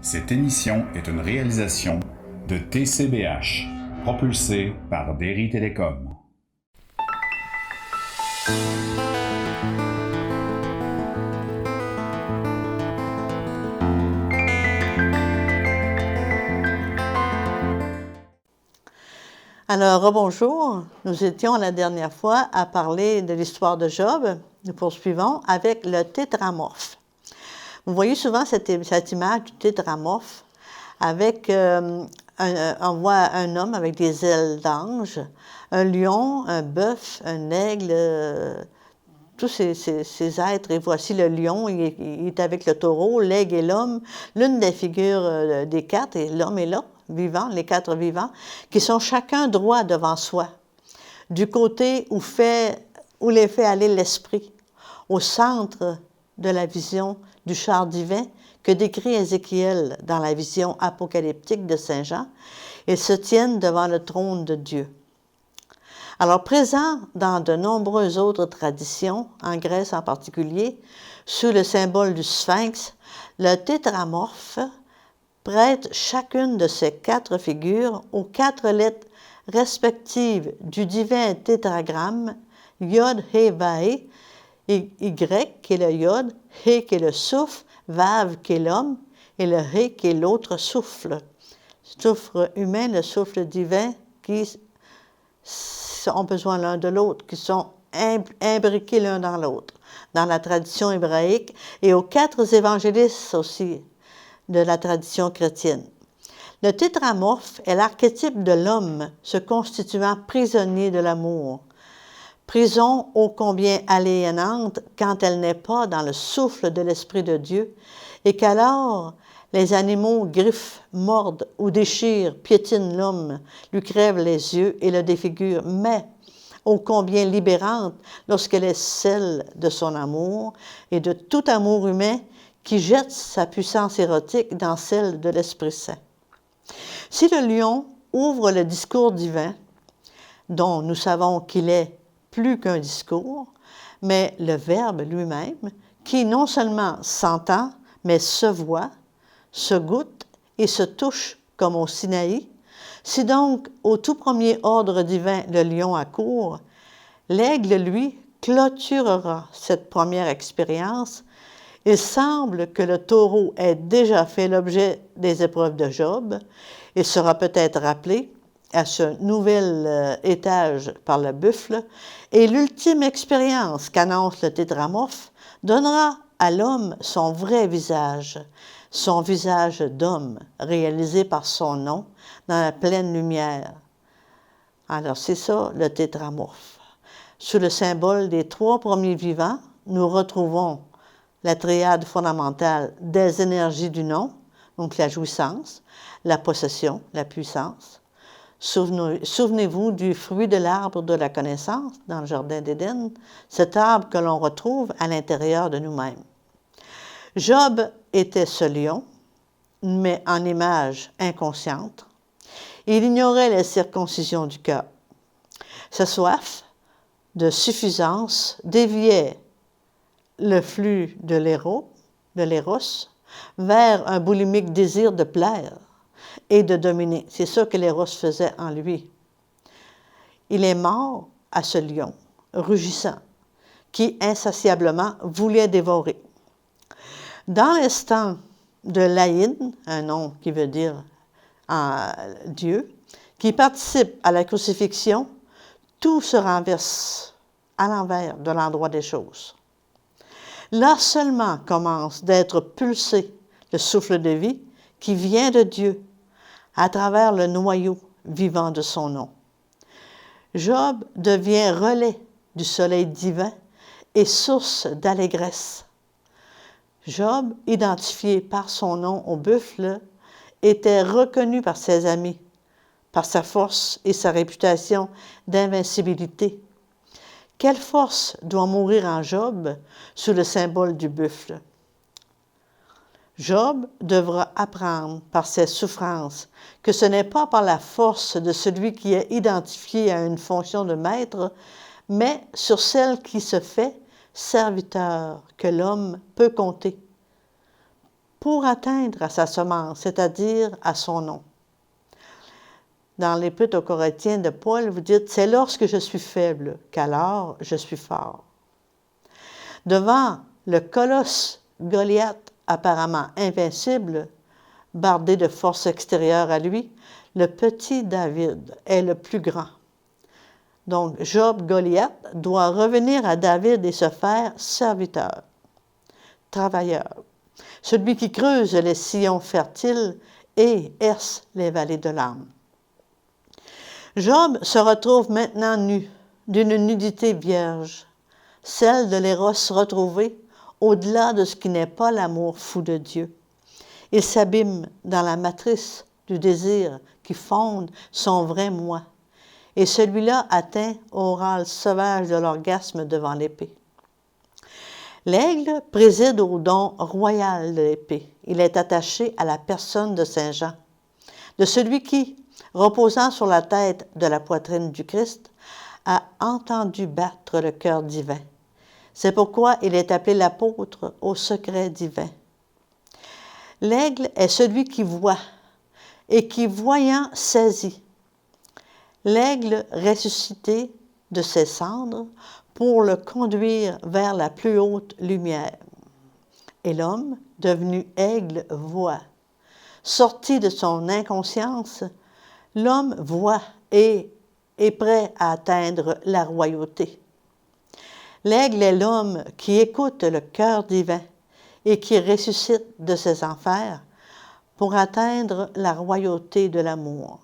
Cette émission est une réalisation de TCBH, propulsée par Derry Télécom. Alors, rebonjour. Nous étions la dernière fois à parler de l'histoire de Job. Nous poursuivons avec le tétramorphe. Vous voyez souvent cette image du tétramorphe avec, on voit un homme avec des ailes d'ange, un lion, un bœuf, un aigle, tous ces êtres. Et voici le lion, il est avec le taureau, l'aigle et l'homme. L'une des figures des quatre, et l'homme est là, vivant, les quatre vivants, qui sont chacun droit devant soi, du côté où les fait aller l'esprit, au centre de la vision du char divin que décrit Ézéchiel dans la vision apocalyptique de Saint Jean. Ils se tiennent devant le trône de Dieu. Alors, présent dans de nombreuses autres traditions, en Grèce en particulier, sous le symbole du sphinx, le tétramorphe prête chacune de ces quatre figures aux quatre lettres respectives du divin tétragramme Yod, He, Vahe, Y qui est le Yod, He qui est le souffle, Vav qui est l'homme et le He qui est l'autre souffle. Souffle humain, le souffle divin qui ont besoin l'un de l'autre, qui sont imbriqués l'un dans l'autre, dans la tradition hébraïque et aux quatre évangélistes aussi de la tradition chrétienne. Le tétramorphe est l'archétype de l'homme se constituant prisonnier de l'amour. Prison ô combien aliénante quand elle n'est pas dans le souffle de l'Esprit de Dieu et qu'alors les animaux griffent, mordent ou déchirent, piétinent l'homme, lui crèvent les yeux et le défigurent, mais ô combien libérante lorsqu'elle est celle de son amour et de tout amour humain qui jette sa puissance érotique dans celle de l'Esprit Saint. Si le lion ouvre le discours divin, dont nous savons qu'il est plus qu'un discours, mais le Verbe lui-même, qui non seulement s'entend, mais se voit, se goûte et se touche comme au Sinaï, si donc au tout premier ordre divin le lion accourt, l'aigle, lui, clôturera cette première expérience. Il semble que le taureau ait déjà fait l'objet des épreuves de Job. Il sera peut-être rappelé à ce nouvel étage par le buffle, et l'ultime expérience qu'annonce le tétramorphe donnera à l'homme son vrai visage, son visage d'homme, réalisé par son nom, dans la pleine lumière. Alors c'est ça le tétramorphe. Sous le symbole des trois premiers vivants, nous retrouvons la triade fondamentale des énergies du nom, donc la jouissance, la possession, la puissance. Souvenez-vous du fruit de l'arbre de la connaissance dans le Jardin d'Éden, cet arbre que l'on retrouve à l'intérieur de nous-mêmes. Job était ce lion, mais en image inconsciente. Il ignorait les circoncisions du cœur. Sa soif de suffisance déviait le flux de l'éros, vers un boulimique désir de plaire et de dominer. C'est ça que l'éros faisait en lui. Il est mort à ce lion, rugissant, qui insatiablement voulait dévorer. Dans l'instant de l'Aïd, un nom qui veut dire Dieu, qui participe à la crucifixion, tout se renverse à l'envers de l'endroit des choses. Là seulement commence d'être pulsé le souffle de vie qui vient de Dieu à travers le noyau vivant de son nom. Job devient relais du soleil divin et source d'allégresse. Job, identifié par son nom au buffle, était reconnu par ses amis, par sa force et sa réputation d'invincibilité. Quelle force doit mourir en Job sous le symbole du buffle? Job devra apprendre par ses souffrances que ce n'est pas par la force de celui qui est identifié à une fonction de maître, mais sur celle qui se fait serviteur que l'homme peut compter. pour atteindre à sa semence, c'est-à-dire à son nom. Dans l'Épître aux Corinthiens de Paul, vous dites « C'est lorsque je suis faible qu'alors je suis fort ». Devant le colosse Goliath, apparemment invincible, bardé de forces extérieures à lui, le petit David est le plus grand. Donc, Job-Goliath doit revenir à David et se faire serviteur, travailleur, celui qui creuse les sillons fertiles et herse les vallées de larmes. Job se retrouve maintenant nu, d'une nudité vierge, celle de l'éros retrouvé au-delà de ce qui n'est pas l'amour fou de Dieu. Il s'abîme dans la matrice du désir qui fonde son vrai moi, et celui-là atteint au râle sauvage de l'orgasme devant l'épée. L'aigle préside au don royal de l'épée. Il est attaché à la personne de Saint Jean, de celui qui, reposant sur la tête de la poitrine du Christ, a entendu battre le cœur divin. C'est pourquoi il est appelé l'apôtre au secret divin. L'aigle est celui qui voit et qui, voyant, saisit. L'aigle ressuscité de ses cendres pour le conduire vers la plus haute lumière. Et l'homme, devenu aigle, voit. Sorti de son inconscience, l'homme voit et est prêt à atteindre la royauté. L'aigle est l'homme qui écoute le cœur divin et qui ressuscite de ses enfers pour atteindre la royauté de l'amour.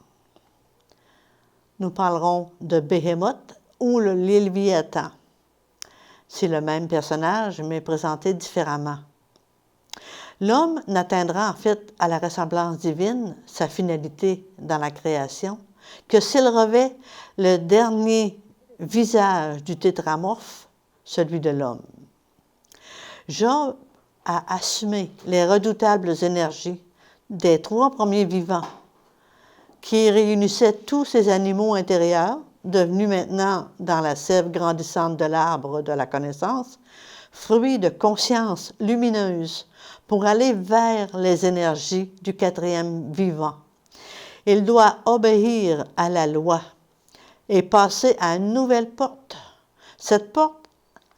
Nous parlerons de Béhémoth ou le Léviathan. C'est le même personnage, mais présenté différemment. L'homme n'atteindra en fait à la ressemblance divine, sa finalité dans la création, que s'il revêt le dernier visage du tétramorphe, celui de l'homme. Job a assumé les redoutables énergies des 3 premiers vivants qui réunissaient tous ces animaux intérieurs, devenus maintenant dans la sève grandissante de l'arbre de la connaissance, fruits de conscience lumineuse pour aller vers les énergies du 4e vivant. Il doit obéir à la loi et passer à une nouvelle porte. Cette porte,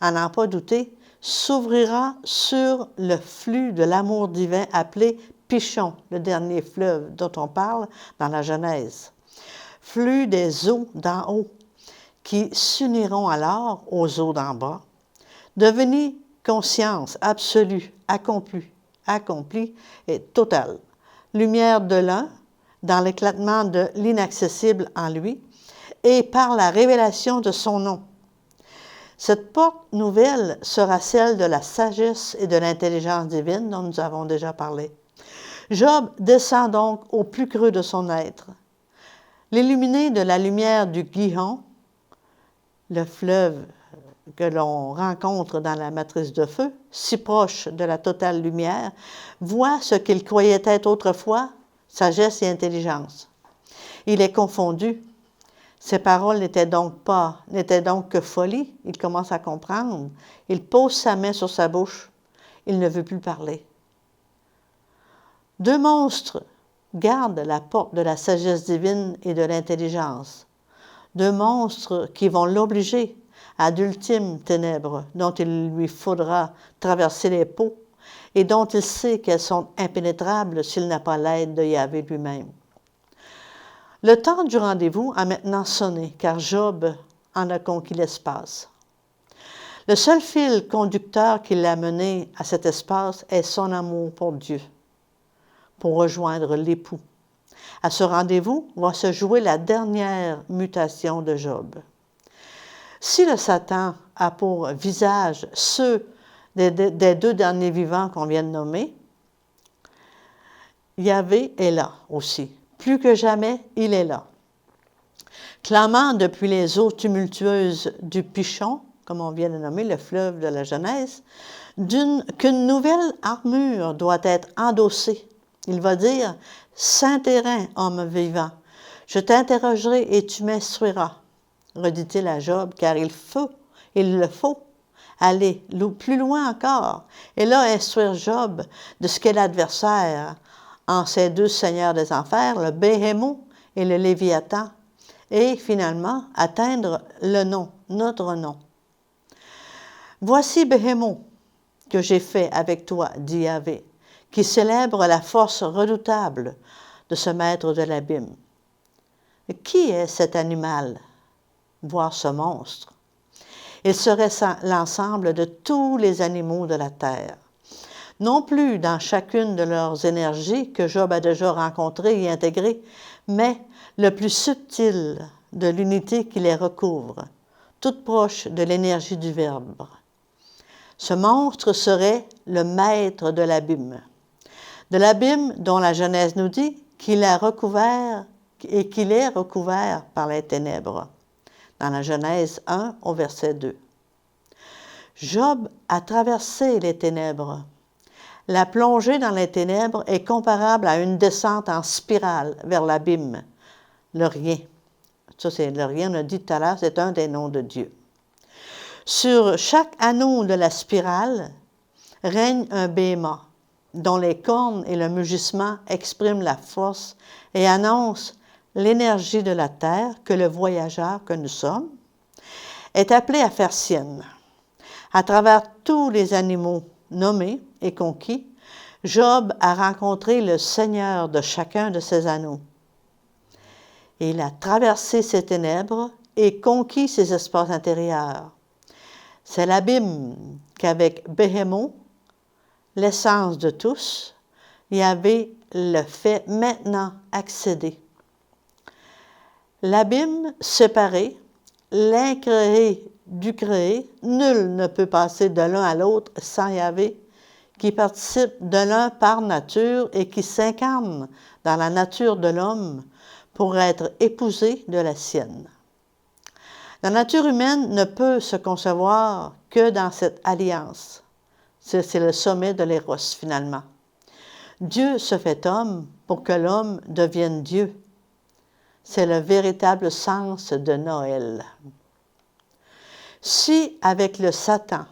à n'en pas douter, s'ouvrira sur le flux de l'amour divin appelé Pishon, le dernier fleuve dont on parle dans la Genèse. Flux des eaux d'en haut qui s'uniront alors aux eaux d'en bas, devenir conscience absolue, accomplie et totale. Lumière de l'un dans l'éclatement de l'inaccessible en lui et par la révélation de son nom. Cette porte nouvelle sera celle de la sagesse et de l'intelligence divine dont nous avons déjà parlé. Job descend donc au plus creux de son être. L'illuminé de la lumière du Gihon, le fleuve que l'on rencontre dans la matrice de feu, si proche de la totale lumière, voit ce qu'il croyait être autrefois sagesse et intelligence. Il est confondu. Ses paroles n'étaient donc que folie. Il commence à comprendre. Il pose sa main sur sa bouche. Il ne veut plus parler. 2 monstres gardent la porte de la sagesse divine et de l'intelligence. 2 monstres qui vont l'obliger à d'ultimes ténèbres dont il lui faudra traverser les peaux et dont il sait qu'elles sont impénétrables s'il n'a pas l'aide de Yahvé lui-même. Le temps du rendez-vous a maintenant sonné, car Job en a conquis l'espace. Le seul fil conducteur qui l'a mené à cet espace est son amour pour Dieu, pour rejoindre l'époux. À ce rendez-vous va se jouer la dernière mutation de Job. Si le Satan a pour visage ceux des 2 derniers vivants qu'on vient de nommer, Yahvé est là aussi. Plus que jamais, il est là. Clamant depuis les eaux tumultueuses du Pishon, comme on vient de nommer le fleuve de la Genèse, qu'une nouvelle armure doit être endossée. Il va dire « Saint terrain, homme vivant, je t'interrogerai et tu m'instruiras », redit-il à Job, car il le faut aller plus loin encore, et là instruire Job de ce qu'est l'adversaire en ces deux seigneurs des enfers, le Béhémoth et le Léviathan, et finalement atteindre le nom, notre nom. Voici Béhémoth que j'ai fait avec toi, dit Yahvé, qui célèbre la force redoutable de ce maître de l'abîme. Qui est cet animal, voire ce monstre? Il serait l'ensemble de tous les animaux de la terre. Non plus dans chacune de leurs énergies que Job a déjà rencontrées et intégrées, mais le plus subtil de l'unité qui les recouvre, toute proche de l'énergie du Verbe. Ce monstre serait le maître de l'abîme dont la Genèse nous dit qu'il est recouvert par les ténèbres, dans la Genèse 1 au verset 2. Job a traversé les ténèbres. La plongée dans les ténèbres est comparable à une descente en spirale vers l'abîme, le rien. Ça, c'est le rien, on a dit tout à l'heure, c'est un des noms de Dieu. Sur chaque anneau de la spirale règne un béma, dont les cornes et le mugissement expriment la force et annoncent l'énergie de la terre que le voyageur que nous sommes est appelé à faire sienne. À travers tous les animaux nommés et conquis, Job a rencontré le Seigneur de chacun de ces anneaux. Et il a traversé ces ténèbres et conquis ces espaces intérieurs. C'est l'abîme qu'avec Béhémoth, l'essence de tous, Yahvé le fait maintenant accéder. L'abîme séparé, l'incréé du créé, nul ne peut passer de l'un à l'autre sans Yahvé, qui participe de l'un par nature et qui s'incarne dans la nature de l'homme pour être épousé de la sienne. La nature humaine ne peut se concevoir que dans cette alliance. C'est le sommet de l'éros, finalement. Dieu se fait homme pour que l'homme devienne Dieu. C'est le véritable sens de Noël. Si, avec le Satan,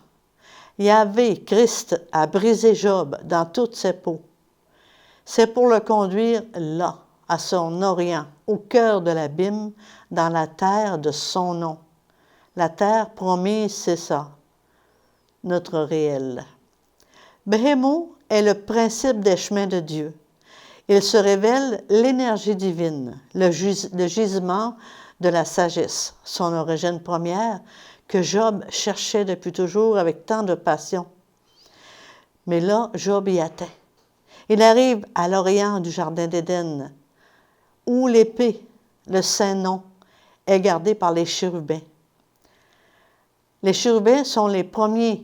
Yahvé, Christ, a brisé Job dans toutes ses peaux, c'est pour le conduire là, à son orient, au cœur de l'abîme, dans la terre de son nom. La terre promise, c'est ça, notre réel. Béhémoth est le principe des chemins de Dieu. Il se révèle l'énergie divine, le gisement de la sagesse, son origine première, que Job cherchait depuis toujours avec tant de passion. Mais là, Job y atteint. Il arrive à l'orient du Jardin d'Éden, où l'épée, le saint nom, est gardée par les chérubins. Les chérubins sont les premières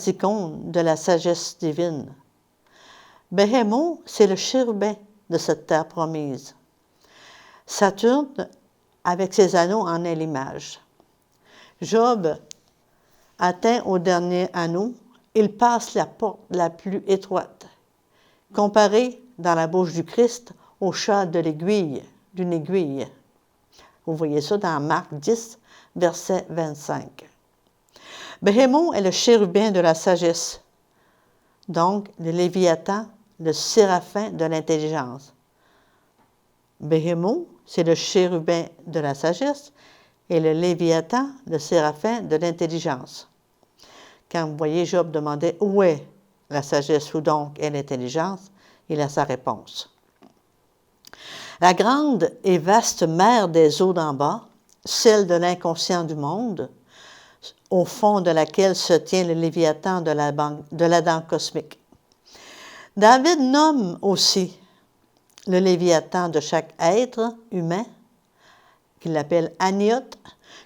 icônes de la sagesse divine. Béhémoth, c'est le chérubin de cette terre promise. Saturne, avec ses anneaux, en est l'image. Job atteint au dernier anneau, il passe la porte la plus étroite, comparé dans la bouche du Christ au chat de l'aiguille, d'une aiguille. Vous voyez ça dans Marc 10, verset 25. Béhémoth est le chérubin de la sagesse, donc le Léviathan, le séraphin de l'intelligence. Béhémoth, c'est le chérubin de la sagesse, et le Léviathan, le séraphin de l'intelligence. Quand vous voyez Job demander où est la sagesse, où donc est l'intelligence, il a sa réponse. La grande et vaste mer des eaux d'en bas, celle de l'inconscient du monde, au fond de laquelle se tient le Léviathan de l'Adam cosmique. David nomme aussi le Léviathan de chaque être humain, qu'il appelle Aniot,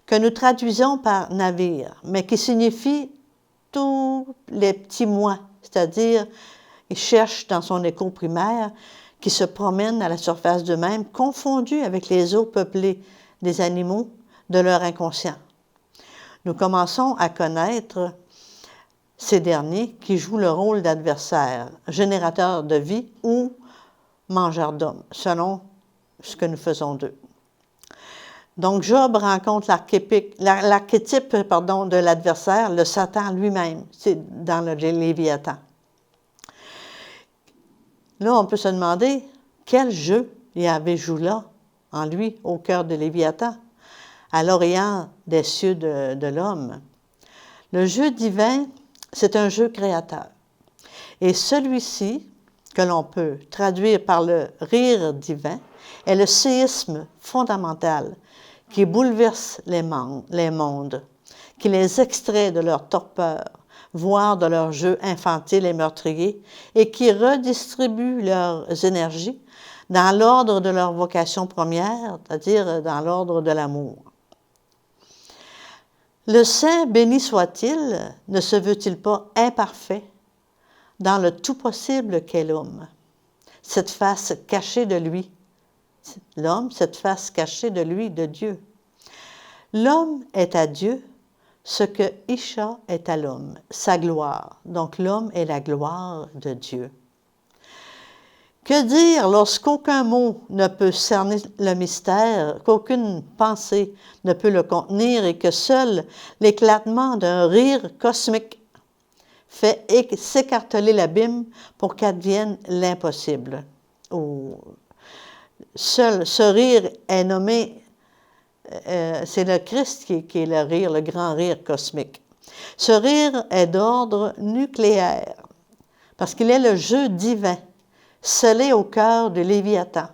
que nous traduisons par navire, mais qui signifie tous les petits moi, c'est-à-dire il cherche dans son écho primaire, qui se promène à la surface d'eux-mêmes, confondus avec les eaux peuplées des animaux de leur inconscient. Nous commençons à connaître ces derniers qui jouent le rôle d'adversaires, générateurs de vie ou mangeurs d'hommes, selon ce que nous faisons d'eux. Donc, Job rencontre l'archétype de l'adversaire, le Satan lui-même. C'est dans le Léviathan. Là, on peut se demander quel jeu Yahvé joue là, en lui, au cœur de Léviathan, à l'orient des cieux de l'homme. Le jeu divin, c'est un jeu créateur. Et celui-ci, que l'on peut traduire par le rire divin, est le séisme fondamental qui bouleverse les mondes, qui les extrait de leur torpeur, voire de leur jeu infantile et meurtrier, et qui redistribue leurs énergies dans l'ordre de leur vocation première, c'est-à-dire dans l'ordre de l'amour. Le Saint, béni soit-il, ne se veut-il pas imparfait dans le tout possible qu'est l'homme, cette face cachée de lui, l'homme, cette face cachée de lui, de Dieu. L'homme est à Dieu ce que Isha est à l'homme, sa gloire. Donc l'homme est la gloire de Dieu. Que dire lorsqu'aucun mot ne peut cerner le mystère, qu'aucune pensée ne peut le contenir et que seul l'éclatement d'un rire cosmique fait s'écarteler l'abîme pour qu'advienne l'impossible. Seul ce rire est nommé, c'est le Christ qui est le rire, le grand rire cosmique. Ce rire est d'ordre nucléaire, parce qu'il est le jeu divin, scellé au cœur du Léviathan.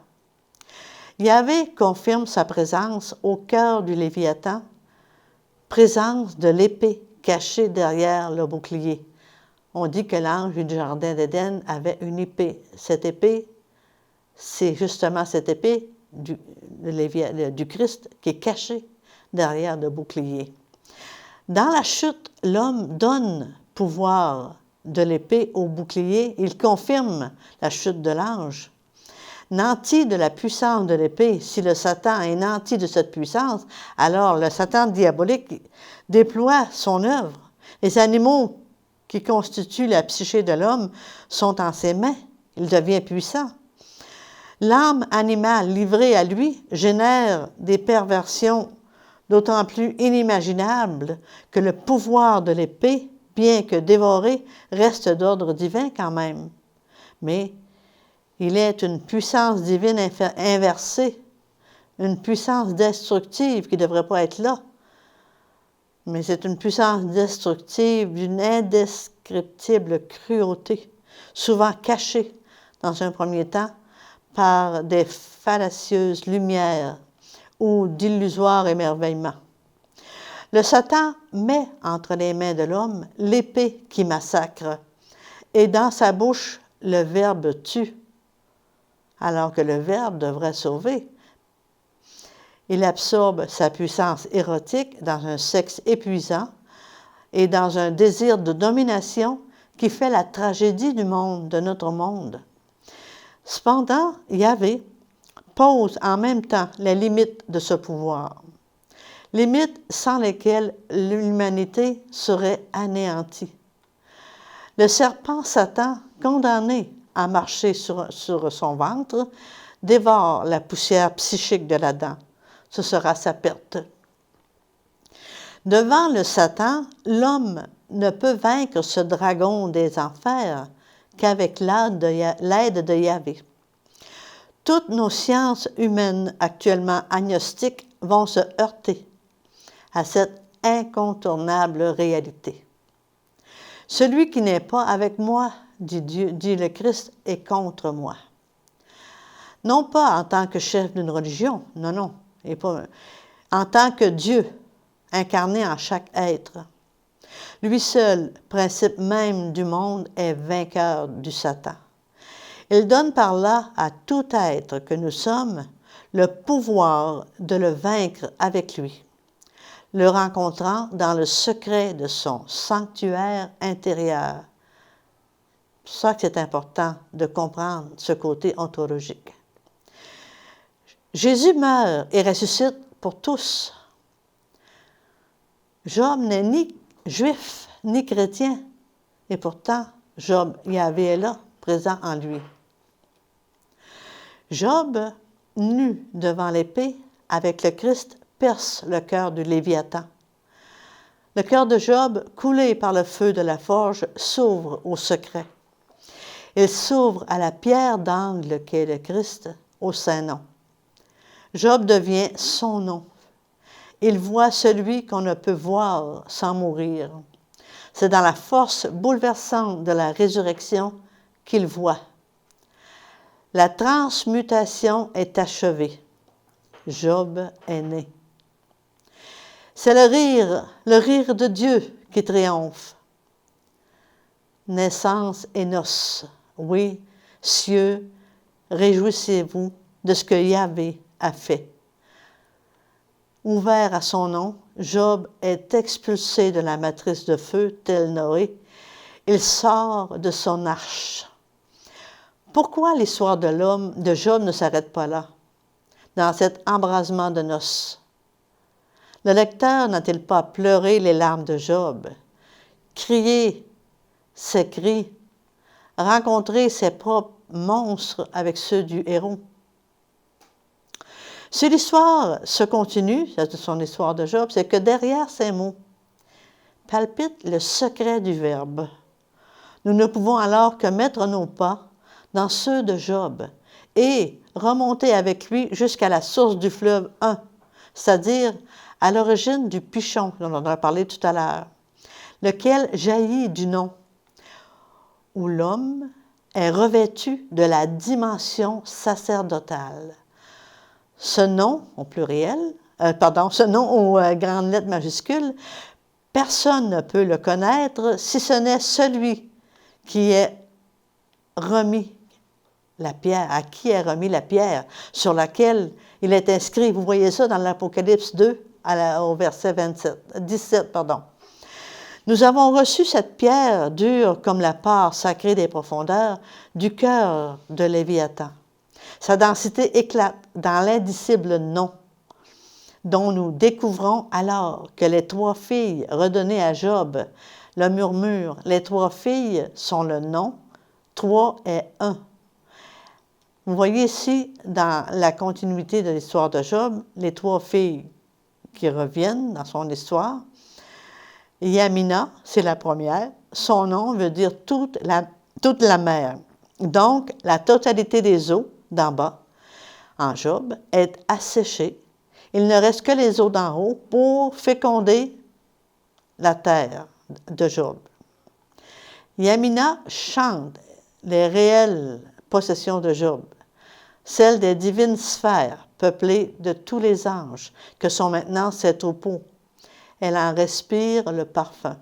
Yahvé confirme sa présence au cœur du Léviathan, présence de l'épée cachée derrière le bouclier. On dit que l'ange du jardin d'Éden avait une épée. Cette épée, c'est justement cette épée du Christ qui est cachée derrière le bouclier. Dans la chute, l'homme donne pouvoir de l'épée au bouclier. Il confirme la chute de l'ange. Nanti de la puissance de l'épée, si le Satan est nanti de cette puissance, alors le Satan diabolique déploie son œuvre. Les animaux qui constituent la psyché de l'homme sont en ses mains. Il devient puissant. L'âme animale livrée à lui génère des perversions d'autant plus inimaginables que le pouvoir de l'épée, bien que dévoré, reste d'ordre divin quand même. Mais il est une puissance divine inversée, une puissance destructive qui ne devrait pas être là. Mais c'est une puissance destructive d'une indescriptible cruauté, souvent cachée dans un premier temps par des fallacieuses lumières ou d'illusoires émerveillements. Le Satan met entre les mains de l'homme l'épée qui massacre, et dans sa bouche le Verbe tue, alors que le Verbe devrait sauver. Il absorbe sa puissance érotique dans un sexe épuisant et dans un désir de domination qui fait la tragédie du monde, de notre monde. Cependant, Yahvé pose en même temps les limites de ce pouvoir, limites sans lesquelles l'humanité serait anéantie. Le serpent Satan, condamné à marcher sur son ventre, dévore la poussière psychique de l'Adam. Ce sera sa perte. Devant le Satan, l'homme ne peut vaincre ce dragon des enfers qu'avec l'aide de Yahvé. Toutes nos sciences humaines actuellement agnostiques vont se heurter à cette incontournable réalité. Celui qui n'est pas avec moi, dit le Christ, est contre moi. Non pas en tant que chef d'une religion, non, et pas en tant que Dieu incarné en chaque être. Lui seul, principe même du monde, est vainqueur du Satan. Il donne par là à tout être que nous sommes le pouvoir de le vaincre avec lui, le rencontrant dans le secret de son sanctuaire intérieur. C'est pour ça que c'est important de comprendre ce côté ontologique. Jésus meurt et ressuscite pour tous. Job n'est ni juif ni chrétien, et pourtant, Yahvé est là, présent en lui. Job, nu devant l'épée, avec le Christ perce le cœur du Léviathan. Le cœur de Job, coulé par le feu de la forge, s'ouvre au secret. Il s'ouvre à la pierre d'angle qu'est le Christ, au Saint-Nom. Job devient son nom. Il voit celui qu'on ne peut voir sans mourir. C'est dans la force bouleversante de la résurrection qu'il voit. La transmutation est achevée. Job est né. C'est le rire de Dieu qui triomphe. Naissance et noces. Oui, cieux, réjouissez-vous de ce que Yahvé a fait. Ouvert à son nom, Job est expulsé de la matrice de feu, tel Noé. Il sort de son arche. Pourquoi l'histoire de Job ne s'arrête pas là, dans cet embrasement de noces? Le lecteur n'a-t-il pas pleuré les larmes de Job, crié ses cris, rencontré ses propres monstres avec ceux du héros? Si l'histoire se continue, c'est son histoire de Job, c'est que derrière ces mots palpite le secret du Verbe. Nous ne pouvons alors que mettre nos pas dans ceux de Job et remonter avec lui jusqu'à la source du fleuve 1, c'est-à-dire à l'origine du Pichon, dont on a parlé tout à l'heure, lequel jaillit du nom, où l'homme est revêtu de la dimension sacerdotale. Ce nom, au pluriel, ce nom aux grandes lettres majuscules, personne ne peut le connaître si ce n'est celui qui est remis la pierre, à qui est remis la pierre sur laquelle il est inscrit. Vous voyez ça dans l'Apocalypse 2, au verset 17. Nous avons reçu cette pierre dure comme la part sacrée des profondeurs du cœur de Léviathan. Sa densité éclate dans l'indicible nom, dont nous découvrons alors que les 3 filles redonnées à Job le murmure. Les 3 filles sont le nom, 3 est 1. Vous voyez ici, dans la continuité de l'histoire de Job, les 3 filles qui reviennent dans son histoire. Yamina, c'est la première. Son nom veut dire toute la mer. Donc, la totalité des eaux d'en bas, en Job, est asséchée. Il ne reste que les eaux d'en haut pour féconder la terre de Job. Yamina chante les réelles possessions de Job, celles des divines sphères peuplées de tous les anges que sont maintenant ses troupeaux. Elle en respire le parfum.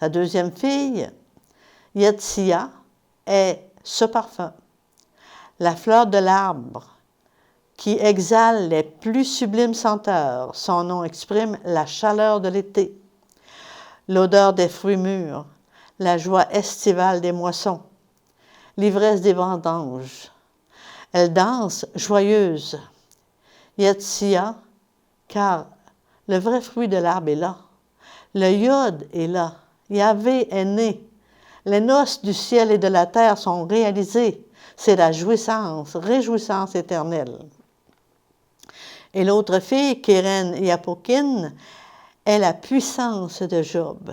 Sa deuxième fille, Yetsia, est ce parfum, la fleur de l'arbre qui exhale les plus sublimes senteurs. Son nom exprime la chaleur de l'été, l'odeur des fruits mûrs, la joie estivale des moissons, l'ivresse des vendanges. Elle danse joyeuse, Yetsia, car le vrai fruit de l'arbre est là. Le Yod est là. Yahvé est né. Les noces du ciel et de la terre sont réalisées. C'est la réjouissance éternelle. Et l'autre fille, Kéren Yapokin, est la puissance de Job,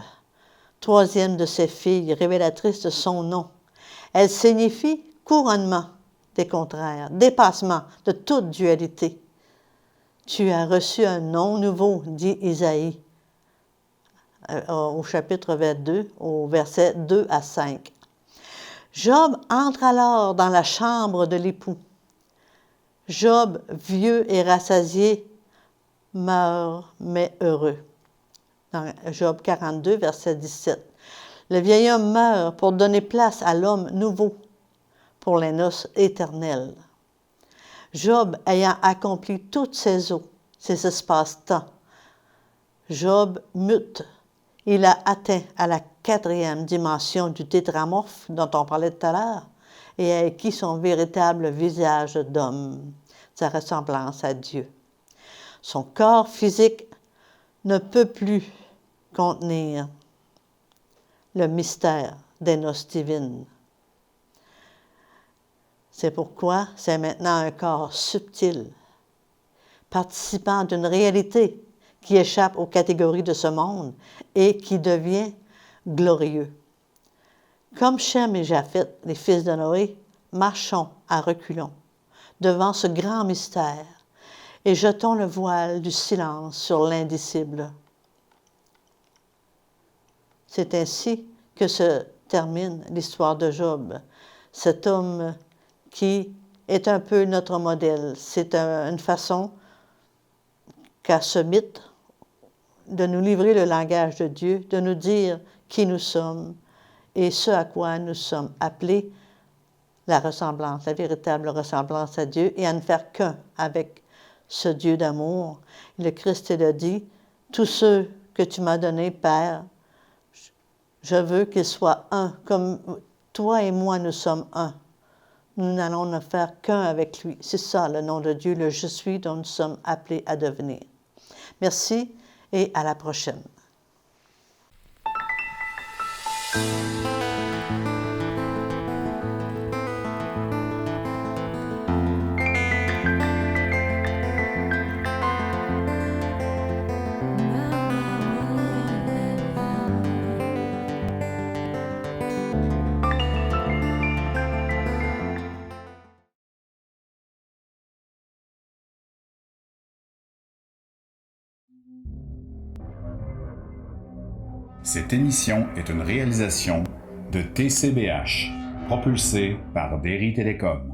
3e de ses filles, révélatrice de son nom. Elle signifie couronnement des contraires, dépassement de toute dualité. Tu as reçu un nom nouveau, dit Isaïe, au chapitre 22, au verset 2 à 5. Job entre alors dans la chambre de l'époux. Job, vieux et rassasié, meurt, mais heureux. Dans Job 42, verset 17. Le vieil homme meurt pour donner place à l'homme nouveau, pour les noces éternelles. Job ayant accompli toutes ses eaux, ses espaces-temps, Job mute. Il a atteint à la 4e dimension du tétramorphe dont on parlait tout à l'heure et a acquis son véritable visage d'homme, sa ressemblance à Dieu. Son corps physique ne peut plus contenir le mystère des noces divines. C'est pourquoi c'est maintenant un corps subtil, participant d'une réalité qui échappe aux catégories de ce monde et qui devient glorieux. Comme Shem et Japheth, les fils de Noé, marchons à reculons devant ce grand mystère et jetons le voile du silence sur l'indicible. C'est ainsi que se termine l'histoire de Job, cet homme qui est un peu notre modèle. C'est une façon qu'a ce mythe de nous livrer le langage de Dieu, de nous dire qui nous sommes et ce à quoi nous sommes appelés, la ressemblance, la véritable ressemblance à Dieu, et à ne faire qu'un avec ce Dieu d'amour. Le Christ l'a dit, « Tous ceux que tu m'as donnés, Père, je veux qu'ils soient un, comme toi et moi nous sommes un. Nous n'allons ne faire qu'un avec lui. » C'est ça le nom de Dieu, le « Je suis » dont nous sommes appelés à devenir. Merci et à la prochaine. Cette émission est une réalisation de TCBH, propulsée par Derry Télécom.